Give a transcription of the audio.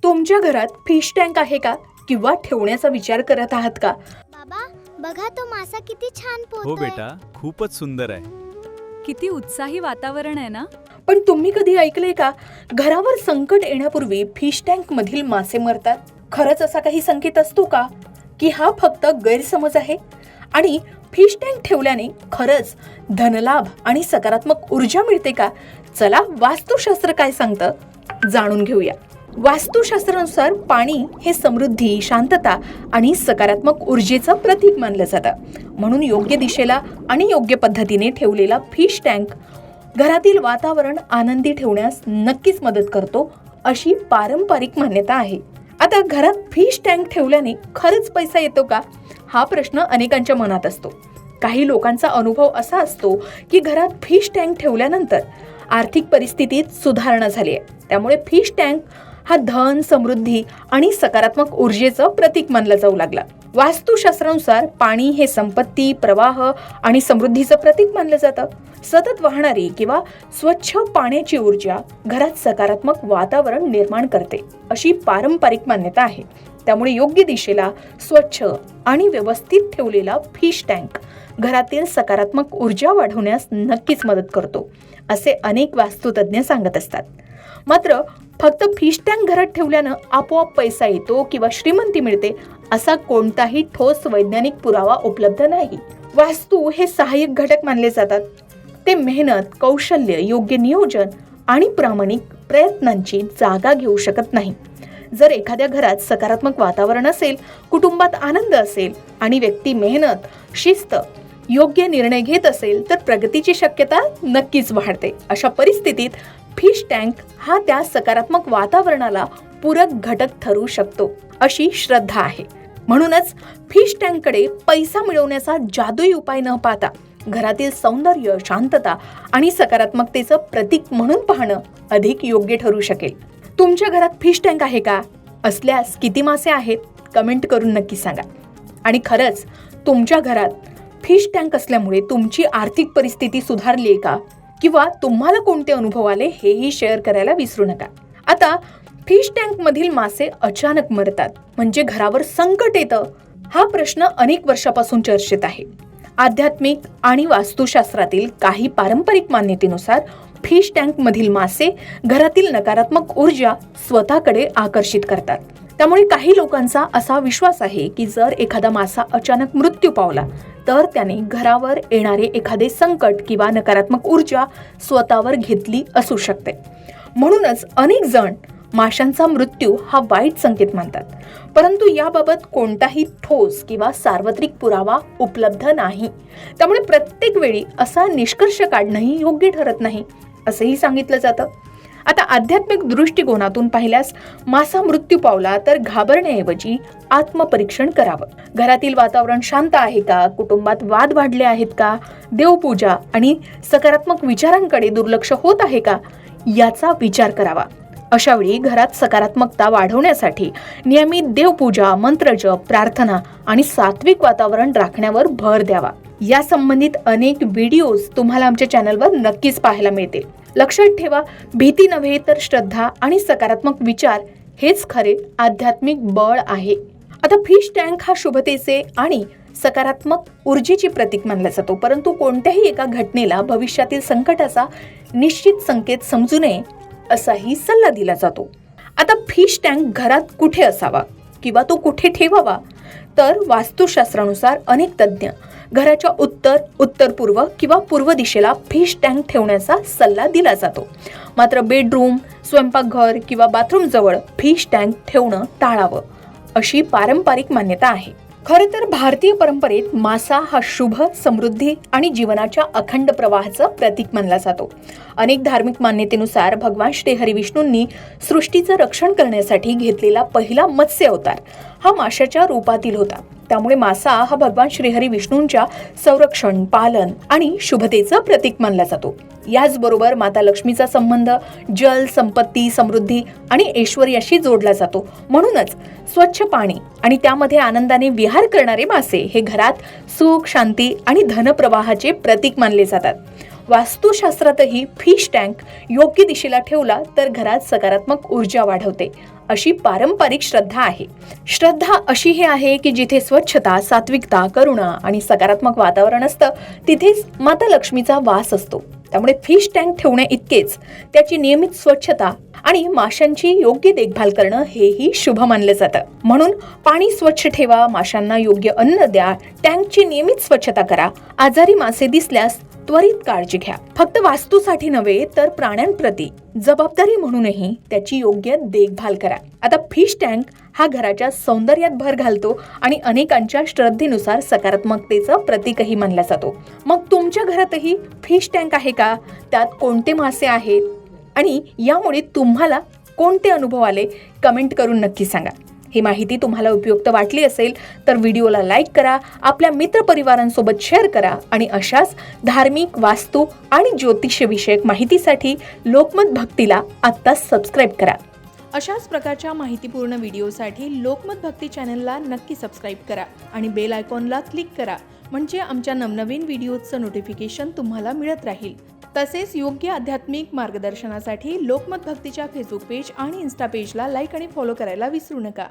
तुमच्या घरात fish tank आहे का किंवा ठेवण्याचा विचार करत आहात का? बाबा बघा तो मासा किती छान पोहतोय. हो बेटा, खूपच सुंदर आहे. किती उत्साही वातावरण आहे ना. पण तुम्ही कधी ऐकलंय का, घरावर संकट येण्यापूर्वी फिश टँक मधील मासे मरतात? खरंच असा काही संकेत असतो का, की हा फक्त गैरसमज आहे? आणि फिश टँक ठेवल्याने खरंच धनलाभ आणि सकारात्मक ऊर्जा मिळते का? चला वास्तुशास्त्र काय सांगतं जाणून घेऊया. वास्तुशास्त्रानुसार पाणी हे समृद्धी, शांतता आणि सकारात्मक ऊर्जेचं प्रतीक मानलं जातं. म्हणून योग्य दिशेला आणि योग्य पद्धतीने ठेवलेला फिश टँक घरातील वातावरण आनंदी ठेवण्यास नक्कीच मदत करतो, अशी पारंपरिक मान्यता आहे. आता घरात फिश टँक ठेवल्याने खरंच पैसा येतो का, हा प्रश्न अनेकांच्या मनात असतो. काही लोकांचा अनुभव असा असतो की घरात फिश टँक ठेवल्यानंतर आर्थिक परिस्थितीत सुधारणा झाली आहे. त्यामुळे फिश टँक हा धन, समृद्धी आणि सकारात्मक ऊर्जेचं प्रतीक मानला जाऊ लागला. वास्तुशास्त्रानुसार पाणी हे संपत्ती, प्रवाह आणि समृद्धीचं प्रतीक मानलं जातं. सतत वाहणारी किंवा स्वच्छ पाण्याची ऊर्जा घरात सकारात्मक वातावरण निर्माण करते, अशी पारंपरिक मान्यता आहे. त्यामुळे योग्य दिशेला, स्वच्छ आणि व्यवस्थित ठेवलेला फिश टँक घरातील सकारात्मक ऊर्जा वाढवण्यास नक्कीच मदत करतो, असे अनेक वास्तुतज्ञ सांगत असतात. मात्र फक्त फिश टँक घरात ठेवल्यानं आपोआप पैसा येतो किंवा श्रीमंती मिळते, असा कोणताही ठोस वैज्ञानिक पुरावा उपलब्ध नाही. वास्तू हे सहाय्यक घटक मानले जातात. ते मेहनत, कौशल्य, योग्य नियोजन आणि प्रामाणिक प्रयत्नांची जागा घेऊ शकत नाही. जर एखाद्या घरात सकारात्मक वातावरण असेल, कुटुंबात आनंद असेल आणि व्यक्ती मेहनत, शिस्त, योग्य निर्णय घेत असेल तर प्रगतीची शक्यता नक्कीच वाढते. अशा परिस्थितीत फिश टँक हा त्या सकारात्मक वातावरणाला पूरक घटक ठरू शकतो, अशी श्रद्धा आहे. म्हणूनच फिश टँककडे पैसा मिळवण्याचा जादुई उपाय न पाहता घरातील सौंदर्य, शांतता आणि सकारात्मकतेचं प्रतीक म्हणून पाहणं अधिक योग्य ठरू शकेल. तुमच्या घरात फिश टँक आहे का? असल्यास किती मासे आहेत? कमेंट करून नक्की सांगा. आणि खरंच तुमच्या घरात फिश टँक असल्यामुळे तुमची आर्थिक परिस्थिती सुधारली आहे का? किंवा तुम्हाला कोणते अनुभव आले हेही शेअर करायला विसरू नका. आता फिश टँक मधील मासे अचानक मरतात म्हणजे घरावर संकट येतं, हा प्रश्न अनेक वर्षापासून चर्चेत आहे. आध्यात्मिक आणि वास्तुशास्त्रातील काही पारंपरिक मान्यतेनुसार फिश टँक मधील मासे घरातील नकारात्मक ऊर्जा स्वतःकडे आकर्षित करतात. त्यामुळे काही लोकांचा असा विश्वास आहे की जर एखादा मासा अचानक मृत्यू पावला तर त्याने घरावर येणारे एखादे संकट किंवा नकारात्मक ऊर्जा स्वतःवर घेतली असू शकते. म्हणूनच अनेक जण माशांचा मृत्यू हा वाईट संकेत मानतात. परंतु याबाबत कोणताही ठोस किंवा सार्वत्रिक पुरावा उपलब्ध नाही. त्यामुळे प्रत्येक वेळी असा निष्कर्ष काढणंही योग्य ठरत नाही, असंही सांगितलं जातं. आता आध्यात्मिक दृष्टिकोनातून पाहिल्यास मासा मृत्यू पावला तर घाबरण्याऐवजी आत्मपरीक्षण करावं. घरातील वातावरण शांत आहे का? कुटुंबात वाद वाढले आहेत का? देवपूजा आणि सकारात्मक विचारांकडे दुर्लक्ष होत आहे का? याचा विचार करावा. अशा वेळी घरात सकारात्मकता वाढवण्यासाठी नियमित देवपूजा, मंत्रजप, प्रार्थना आणि सात्विक वातावरण राखण्यावर भर द्यावा. या संबंधित अनेक व्हिडिओज तुम्हाला आमच्या चॅनलवर नक्कीच पाहायला मिळतील. लक्षात ठेवा, भीती नव्हे तर श्रद्धा आणि सकारात्मक विचार हेच खरे आध्यात्मिक बळ आहे. आता फिश टँक हा शुभतेचे आणि सकारात्मक ऊर्जेचे प्रतीक मानला जातो. परंतु कोणत्याही एका घटनेला भविष्यातील संकटाचा निश्चित संकेत समजू नये असाही सल्ला दिला जातो. आता फिश टँक घरात कुठे असावा किंवा तो कुठे ठेवावा, तर वास्तुशास्त्रानुसार अनेक तज्ज्ञ घराच्या उत्तर, उत्तर पूर्व किंवा पूर्व दिशेला फिश टँक ठेवण्याचा सल्ला दिला जातो. मात्र बेडरूम, स्वयंपाकघर किंवा बाथरूम जवळ फिश टँक ठेवणं टाळावं, अशी पारंपरिक मान्यता आहे. खरं तर भारतीय परंपरेत मासा हा शुभ, समृद्धी आणि जीवनाच्या अखंड प्रवाहाचं प्रतीक मानला जातो. अनेक धार्मिक मान्यतेनुसार भगवान श्री हरिविष्णूंनी सृष्टीचं रक्षण करण्यासाठी घेतलेला पहिला मत्स्य अवतार हा माशाच्या रूपातील होता. त्यामुळे मासा हा भगवान श्रीहरी विष्णूंच्या संरक्षण, पालन आणि शुभतेचं प्रतीक मानला जातो. याचबरोबर माता लक्ष्मीचा संबंध जल, संपत्ती, समृद्धी आणि ऐश्वर्याशी जोडला जातो. म्हणूनच स्वच्छ पाणी आणि त्यामध्ये आनंदाने विहार करणारे मासे हे घरात सुख, शांती आणि धनप्रवाहाचे प्रतीक मानले जातात. वास्तुशास्त्रातही फिश टँक योग्य दिशेला ठेवला तर घरात सकारात्मक ऊर्जा वाढवते अशी पारंपरिक श्रद्धा आहे. श्रद्धा अशी ही आहे की जिथे स्वच्छता, सात्विकता, करुणा आणि सकारात्मक वातावरण असतं तिथेच माता लक्ष्मीचा वास असतो. त्यामुळे फिश टँक ठेवणे इतकेच त्याची नियमित स्वच्छता आणि माशांची योग्य देखभाल करणं हेही शुभ मानलं जातं. म्हणून पाणी स्वच्छ ठेवा, माशांना योग्य अन्न द्या, टँकची नियमित स्वच्छता करा, आजारी मासे दिसल्यास त्वरित काळजी घ्या. फक्त वास्तूसाठी नव्हे तर प्राण्यांप्रती जबाबदारी म्हणूनही त्याची योग्य देखभाल करा. आता फिश टँक हा घराच्या सौंदर्यात भर घालतो आणि अनेकांच्या श्रद्धेनुसार सकारात्मकतेचं प्रतीकही मानला जातो. मग तुमच्या घरातही फिश टँक आहे का? त्यात कोणते मासे आहेत आणि यामुळे तुम्हाला कोणते अनुभव आले? कमेंट करून नक्की सांगा. ही माहिती तुम्हाला उपयुक्त वाटली असेल तर व्हिडिओला लाईक करा, आपल्या मित्रपरिवारांसोबत शेअर करा आणि अशाच धार्मिक, वास्तू आणि ज्योतिषविषयक माहितीसाठी लोकमत भक्तीला आत्ताच सबस्क्राईब करा. अशाच प्रकारच्या माहितीपूर्ण व्हिडिओसाठी लोकमत भक्ती चॅनलला नक्की सबस्क्राईब करा आणि बेल आयकॉनला क्लिक करा, म्हणजे आमच्या नवनवीन व्हिडिओचं नोटिफिकेशन तुम्हाला मिळत राहील. तसेच योग्य आध्यात्मिक मार्गदर्शनासाठी लोकमत भक्तीच्या फेसबुक पेज आणि इन्स्टा पेजला लाईक आणि फॉलो करायला विसरू नका.